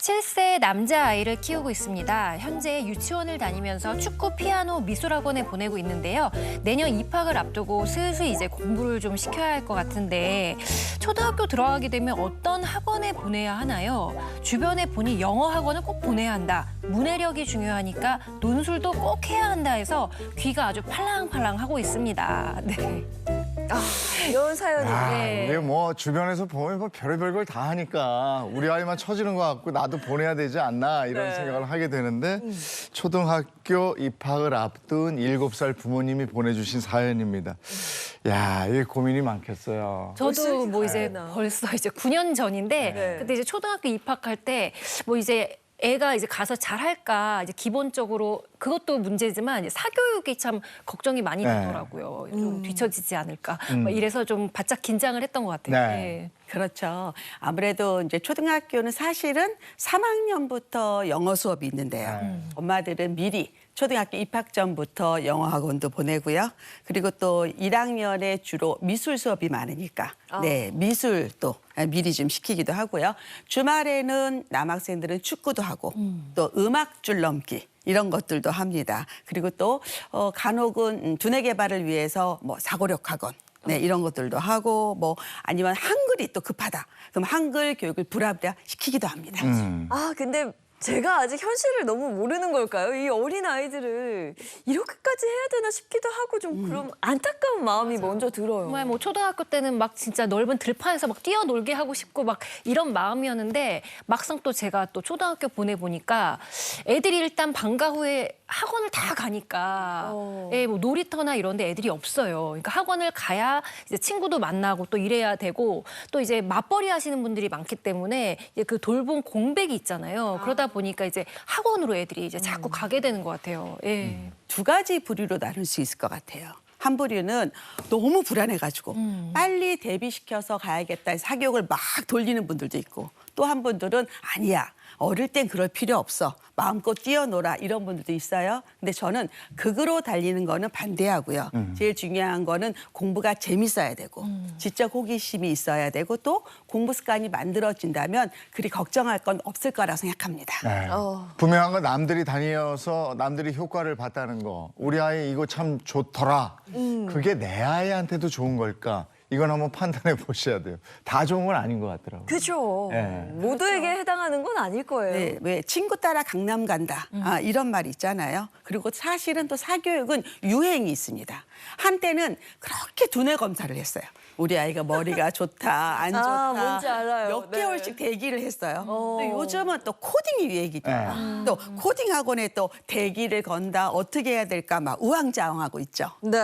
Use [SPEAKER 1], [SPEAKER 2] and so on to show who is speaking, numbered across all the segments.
[SPEAKER 1] 7세 남자아이를 키우고 있습니다. 현재 유치원을 다니면서 축구, 피아노, 미술학원에 보내고 있는데요. 내년 입학을 앞두고 슬슬 이제 공부를 좀 시켜야 할 것 같은데 초등학교 들어가게 되면 어떤 학원에 보내야 하나요? 주변에 보니 영어 학원을 꼭 보내야 한다. 문해력이 중요하니까 논술도 꼭 해야 한다 해서 귀가 아주 팔랑팔랑 하고 있습니다. 네.
[SPEAKER 2] 이런 사연이.
[SPEAKER 3] 이게 뭐 주변에서 보면 뭐 별의별 걸 다 하니까 우리 아이만 처지는 것 같고 나도 보내야 되지 않나 이런 생각을 하게 되는데 초등학교 입학을 앞둔 7살 부모님이 보내주신 사연입니다. 야, 이게 고민이 많겠어요.
[SPEAKER 1] 저도 뭐 이제 벌써 이제 9년 전인데 그때 이제 초등학교 입학할 때 뭐 이제 애가 이제 가서 잘할까 이제 기본적으로 그것도 문제지만 사교육이 참 걱정이 많이 되더라고요. 좀 뒤처지지 않을까. 막 이래서 좀 바짝 긴장을 했던 것 같아요.
[SPEAKER 3] 네.
[SPEAKER 1] 네.
[SPEAKER 4] 그렇죠. 아무래도 이제 초등학교는 사실은 3학년부터 영어 수업이 있는데요. 엄마들은 미리 초등학교 입학 전부터 영어 학원도 보내고요. 그리고 또 1학년에 주로 미술 수업이 많으니까 네, 미술도 미리 좀 시키기도 하고요. 주말에는 남학생들은 축구도 하고 또 음악 줄넘기 이런 것들도 합니다. 그리고 또 간혹은 두뇌 개발을 위해서 뭐 사고력 학원 네, 이런 것들도 하고 뭐 아니면 한글이 또 급하다. 그럼 한글 교육을 부랴부랴 시키기도 합니다.
[SPEAKER 2] 아, 근데 제가 아직 현실을 너무 모르는 걸까요? 이 어린 아이들을 이렇게까지 해야 되나 싶기도 하고 좀 그런 안타까운 마음이 먼저 들어요.
[SPEAKER 1] 정말 뭐 초등학교 때는 막 진짜 넓은 들판에서 막 뛰어놀게 하고 싶고 막 이런 마음이었는데 막상 또 제가 또 초등학교 보내보니까 애들이 일단 방과 후에 학원을 다 가니까 예, 뭐 놀이터나 이런 데 애들이 없어요. 그러니까 학원을 가야 이제 친구도 만나고 또 이래야 되고 또 이제 맞벌이 하시는 분들이 많기 때문에 이제 그 돌봄 공백이 있잖아요. 그러다 보니까 이제 학원으로 애들이 이제 자꾸 가게 되는 것 같아요. 예.
[SPEAKER 4] 두 가지 부류로 나눌 수 있을 것 같아요. 한 부류는 너무 불안해가지고 빨리 대비시켜서 가야겠다 해서 사교육을 막 돌리는 분들도 있고 또 한 분들은 아니야. 어릴 땐 그럴 필요 없어. 마음껏 뛰어놀아 이런 분들도 있어요. 근데 저는 극으로 달리는 거는 반대하고요. 제일 중요한 거는 공부가 재밌어야 되고 지적 호기심이 있어야 되고 또 공부 습관이 만들어진다면 그리 걱정할 건 없을 거라고 생각합니다.
[SPEAKER 3] 네. 분명한 건 남들이 다녀서 남들이 효과를 봤다는 거. 우리 아이 이거 참 좋더라. 그게 내 아이한테도 좋은 걸까? 이건 한번 판단해 보셔야 돼요. 다 좋은 건 아닌 것 같더라고요.
[SPEAKER 2] 그렇죠.
[SPEAKER 3] 네.
[SPEAKER 2] 모두에게 해당하는 건 아닐 거예요.
[SPEAKER 4] 네, 왜 친구 따라 강남 간다 이런 말 있잖아요. 그리고 사실은 또 사교육은 유행이 있습니다. 한때는 그렇게 두뇌 검사를 했어요. 우리 아이가 머리가 좋다, 안 좋다.
[SPEAKER 2] 뭔지 알아요.
[SPEAKER 4] 몇
[SPEAKER 2] 네.
[SPEAKER 4] 개월씩 대기를 했어요. 근데 요즘은 또 코딩이 유행이죠. 또 코딩 학원에 또 대기를 건다, 어떻게 해야 될까 막 우왕좌왕하고 있죠.
[SPEAKER 2] 네.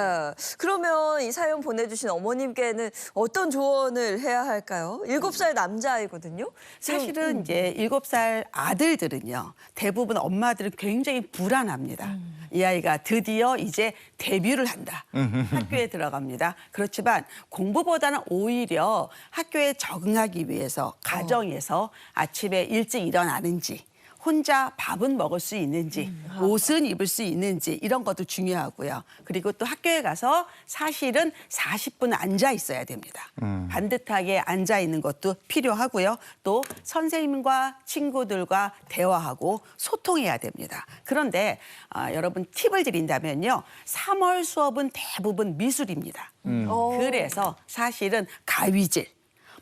[SPEAKER 2] 그러면 이 사연 보내주신 어머님께는 어떤 조언을 해야 할까요? 7살 남자아이거든요.
[SPEAKER 4] 사실은 이제 7살 아들들은요. 대부분 엄마들은 굉장히 불안합니다. 이 아이가 드디어 이제 데뷔를 한다. 학교에 들어갑니다. 그렇지만 공부보다는 오히려 학교에 적응하기 위해서 가정에서 아침에 일찍 일어나는지 혼자 밥은 먹을 수 있는지 옷은 입을 수 있는지 이런 것도 중요하고요. 그리고 또 학교에 가서 사실은 40분 앉아 있어야 됩니다. 반듯하게 앉아 있는 것도 필요하고요. 또 선생님과 친구들과 대화하고 소통해야 됩니다. 그런데 여러분 팁을 드린다면요. 3월 수업은 대부분 미술입니다. 그래서 사실은 가위질,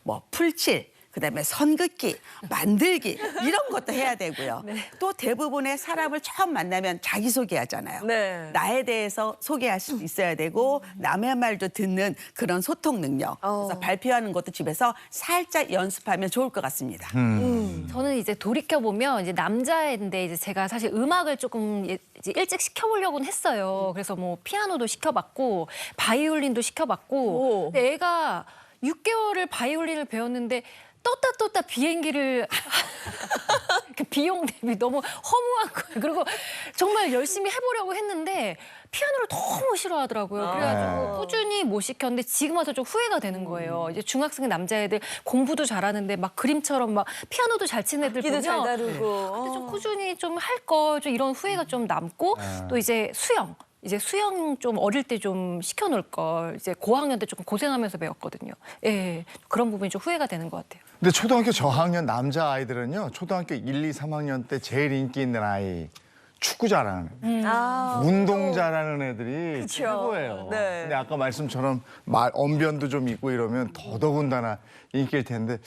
[SPEAKER 4] 뭐 풀칠, 그다음에 선긋기, 만들기 이런 것도 해야 되고요. 또 대부분의 사람을 처음 만나면 자기소개하잖아요.
[SPEAKER 2] 네.
[SPEAKER 4] 나에 대해서 소개할 수 있어야 되고 남의 말도 듣는 그런 소통 능력. 그래서 발표하는 것도 집에서 살짝 연습하면 좋을 것 같습니다.
[SPEAKER 1] 저는 이제 돌이켜 보면 이제 남자인데 이제 제가 사실 음악을 조금 이제 일찍 시켜보려고는 했어요. 그래서 뭐 피아노도 시켜봤고 바이올린도 시켜봤고. 근데 애가 6개월을 바이올린을 배웠는데 떴다 비행기를 그 비용 대비 너무 허무한 거예요. 그리고 정말 열심히 해보려고 했는데 피아노를 너무 싫어하더라고요. 그래가지고 꾸준히 못 시켰는데 지금 와서 좀 후회가 되는 거예요. 이제 중학생 남자애들 공부도 잘하는데 막 그림처럼 막 피아노도 잘 치는 애들
[SPEAKER 2] 악기도
[SPEAKER 1] 보면
[SPEAKER 2] 잘 다루고.
[SPEAKER 1] 근데 좀 꾸준히 좀 할 걸 좀 이런 후회가 좀 남고 또 이제 수영. 이제 수영 좀 어릴 때 좀 시켜놓을 걸 이제 고학년 때 조금 고생하면서 배웠거든요. 예, 그런 부분이 좀 후회가 되는 것 같아요.
[SPEAKER 3] 근데 초등학교 저학년 남자 아이들은요, 초등학교 1, 2, 3학년 때 제일 인기 있는 아이 축구 잘하는 애.
[SPEAKER 2] 아,
[SPEAKER 3] 운동 잘하는 애들이
[SPEAKER 2] 그쵸.
[SPEAKER 3] 최고예요.
[SPEAKER 2] 네.
[SPEAKER 3] 근데 아까 말씀처럼 언변도 좀 있고 이러면 더더군다나 인기일 텐데,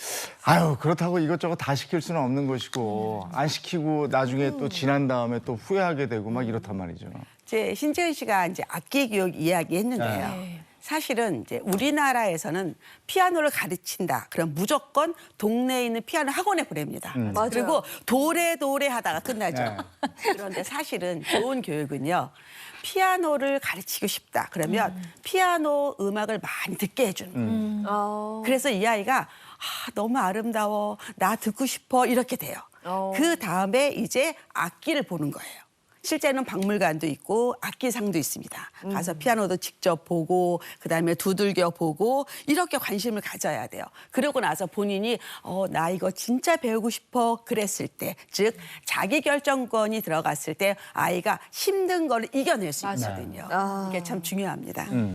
[SPEAKER 3] 아유, 그렇다고 이것저것 다 시킬 수는 없는 것이고, 안 시키고 나중에 또 지난 다음에 또 후회하게 되고 막 이렇단 말이죠.
[SPEAKER 4] 이제 신지은 씨가 이제 악기 교육 이야기했는데요.
[SPEAKER 1] 네.
[SPEAKER 4] 사실은 이제 우리나라에서는 피아노를 가르친다. 그럼 무조건 동네에 있는 피아노 학원에 보냅니다.
[SPEAKER 2] 맞아요.
[SPEAKER 4] 그리고 도래 하다가 끝나죠.
[SPEAKER 3] 네.
[SPEAKER 4] 그런데 사실은 좋은 교육은요. 피아노를 가르치고 싶다. 그러면 피아노 음악을 많이 듣게 해주는 거예요. 그래서 이 아이가 너무 아름다워. 나 듣고 싶어. 이렇게 돼요. 그 다음에 이제 악기를 보는 거예요. 실제는 박물관도 있고 악기상도 있습니다. 가서 피아노도 직접 보고 그다음에 두들겨 보고 이렇게 관심을 가져야 돼요. 그러고 나서 본인이 나 이거 진짜 배우고 싶어 그랬을 때, 즉 자기 결정권이 들어갔을 때 아이가 힘든 걸 이겨낼 수 있거든요. 이게 참 중요합니다.